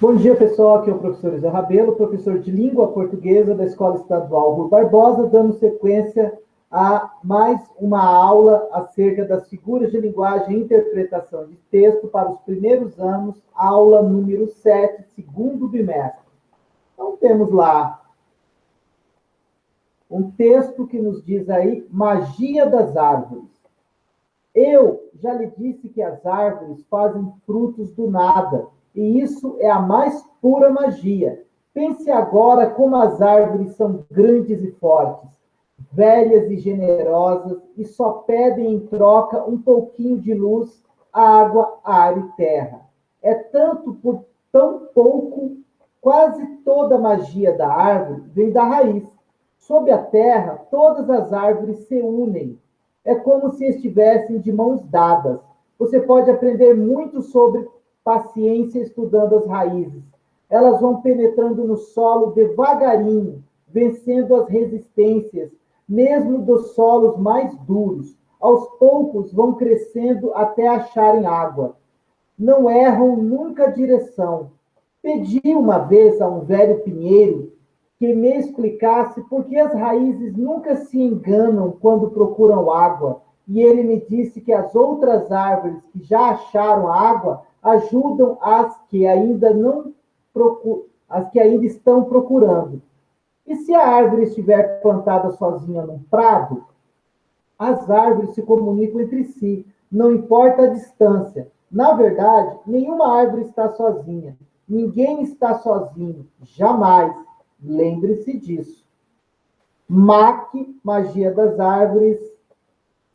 Bom dia, pessoal. Aqui é o professor José Rabelo, professor de língua portuguesa da Escola Estadual Rui Barbosa, dando sequência a mais uma aula acerca das figuras de linguagem e interpretação de texto para os primeiros anos, aula número 7, segundo bimestre. Então, temos lá um texto que nos diz aí, magia das árvores. Eu já lhe disse que as árvores fazem frutos do nada, e isso é a mais pura magia. Pense agora como as árvores são grandes e fortes, velhas e generosas, e só pedem em troca um pouquinho de luz, água, ar e terra. É tanto por tão pouco, quase toda a magia da árvore vem da raiz. Sob a terra, todas as árvores se unem. É como se estivessem de mãos dadas. Você pode aprender muito sobre paciência estudando as raízes. Elas vão penetrando no solo devagarinho, vencendo as resistências, mesmo dos solos mais duros. Aos poucos vão crescendo até acharem água. Não erram nunca a direção. Pedi uma vez a um velho pinheiro que me explicasse por que as raízes nunca se enganam quando procuram água, e ele me disse que as outras árvores que já acharam água ajudam as que ainda não as que ainda estão procurando. E se a árvore estiver plantada sozinha num prado, as árvores se comunicam entre si, não importa a distância. Na verdade, nenhuma árvore está sozinha. Ninguém está sozinho, jamais. Lembre-se disso. MAC, Magia das Árvores,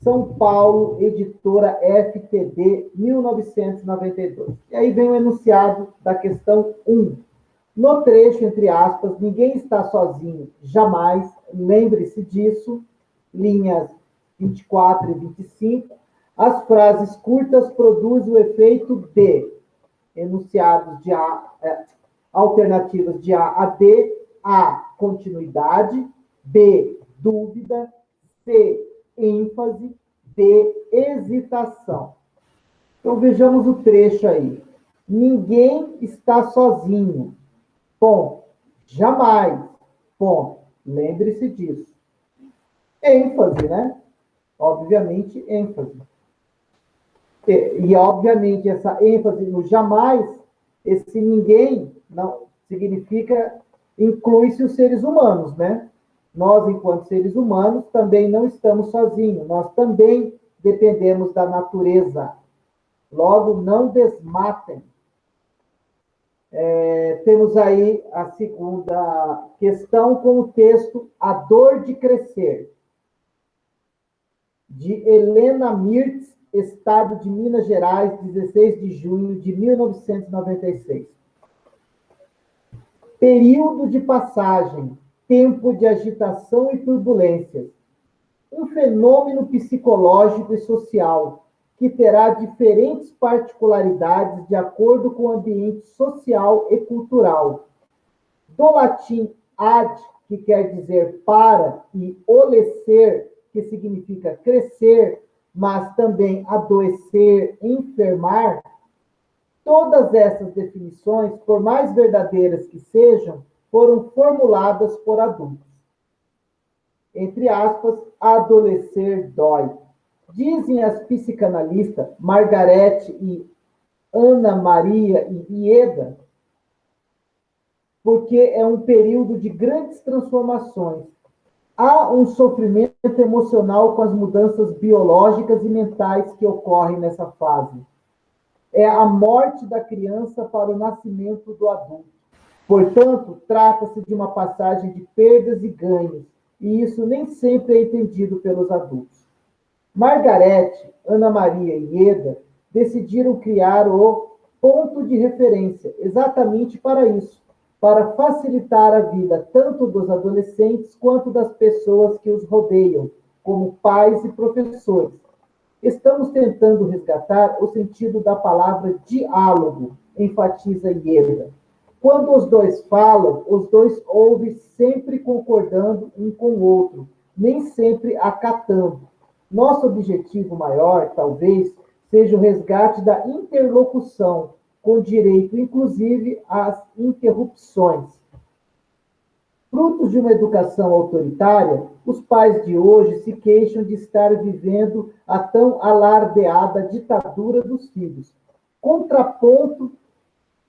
São Paulo, editora FTD, 1992. E aí vem o enunciado da questão 1. No trecho, entre aspas, ninguém está sozinho, jamais. Lembre-se disso. Linhas 24 e 25. As frases curtas produzem o efeito de enunciados de alternativas de A a D, A, continuidade, B, dúvida, C, ênfase, D, hesitação. Então, vejamos o trecho aí. Ninguém está sozinho. Ponto. Jamais. Ponto. Lembre-se disso. ênfase, né? Obviamente, ênfase. E, obviamente, essa ênfase no jamais, esse ninguém não significa, inclui-se os seres humanos, né? Nós, enquanto seres humanos, também não estamos sozinhos. Nós também dependemos da natureza. Logo, não desmatem. Temos aí a segunda questão com o texto A Dor de Crescer, de Helena Mirtz, Estado de Minas Gerais, 16 de junho de 1996. Período de passagem, tempo de agitação e turbulências. Um fenômeno psicológico e social que terá diferentes particularidades de acordo com o ambiente social e cultural. Do latim ad, que quer dizer para, e olecer, que significa crescer, mas também adoecer, enfermar, todas essas definições, por mais verdadeiras que sejam, foram formuladas por adultos. Entre aspas, adoecer dói. Dizem as psicanalistas Margarete e Ana Maria e Ieda, porque é um período de grandes transformações. Há um sofrimento emocional com as mudanças biológicas e mentais que ocorrem nessa fase. É a morte da criança para o nascimento do adulto. Portanto, trata-se de uma passagem de perdas e ganhos, e isso nem sempre é entendido pelos adultos. Margarete, Ana Maria e Ieda decidiram criar o ponto de referência, exatamente para isso, para facilitar a vida tanto dos adolescentes quanto das pessoas que os rodeiam, como pais e professores. Estamos tentando resgatar o sentido da palavra diálogo, enfatiza Ieda. Quando os dois falam, os dois ouvem sempre concordando um com o outro, nem sempre acatando. Nosso objetivo maior, talvez, seja o resgate da interlocução, com direito, inclusive, às interrupções. Frutos de uma educação autoritária, os pais de hoje se queixam de estar vivendo a tão alardeada ditadura dos filhos. Contrapondo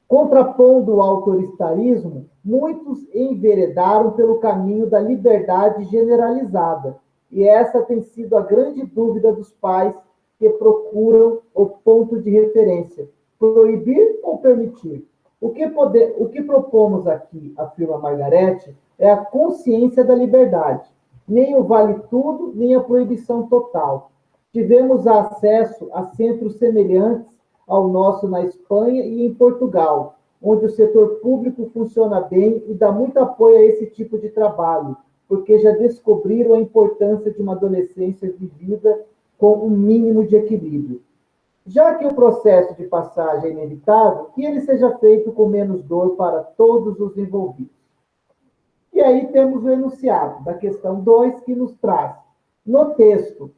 o autoritarismo, muitos enveredaram pelo caminho da liberdade generalizada. E essa tem sido a grande dúvida dos pais que procuram o ponto de referência: proibir ou permitir? O que propomos aqui, afirma Margarete, é a consciência da liberdade. Nem o vale tudo, nem a proibição total. Tivemos acesso a centros semelhantes ao nosso na Espanha e em Portugal, onde o setor público funciona bem e dá muito apoio a esse tipo de trabalho, porque já descobriram a importância de uma adolescência vivida com um mínimo de equilíbrio. Já que o processo de passagem é inevitável, que ele seja feito com menos dor para todos os envolvidos. E aí temos o enunciado da questão 2, que nos traz, no texto,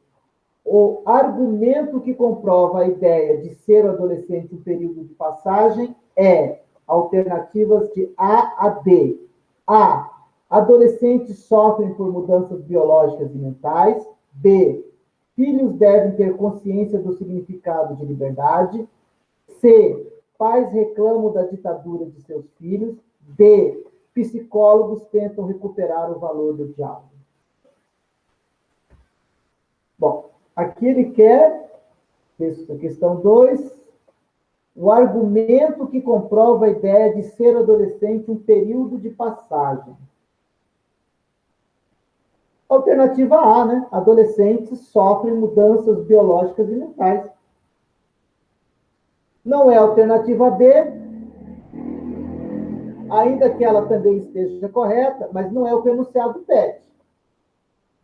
o argumento que comprova a ideia de ser o adolescente um período de passagem é alternativas de A a D. A. Adolescentes sofrem por mudanças biológicas e mentais. B. Filhos devem ter consciência do significado de liberdade. C. Pais reclamam da ditadura de seus filhos. D. Psicólogos tentam recuperar o valor do diálogo. Bom, aqui ele quer, questão 2, o argumento que comprova a ideia de ser adolescente um período de passagem. Alternativa A, né? Adolescentes sofrem mudanças biológicas e mentais. Não é alternativa B, ainda que ela também esteja correta, mas não é o que o enunciado pede.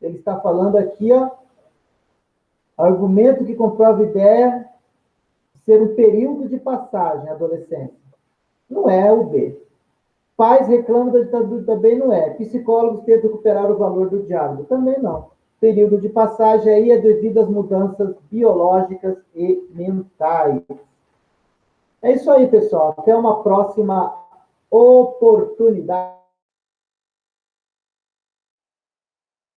Ele está falando aqui, ó, argumento que comprova a ideia de ser um período de passagem, adolescência. Não é o B. Pais reclamam da ditadura, também não é. Psicólogos tentam recuperar o valor do diálogo, também não. Período de passagem aí é devido às mudanças biológicas e mentais. É isso aí, pessoal. Até uma próxima oportunidade.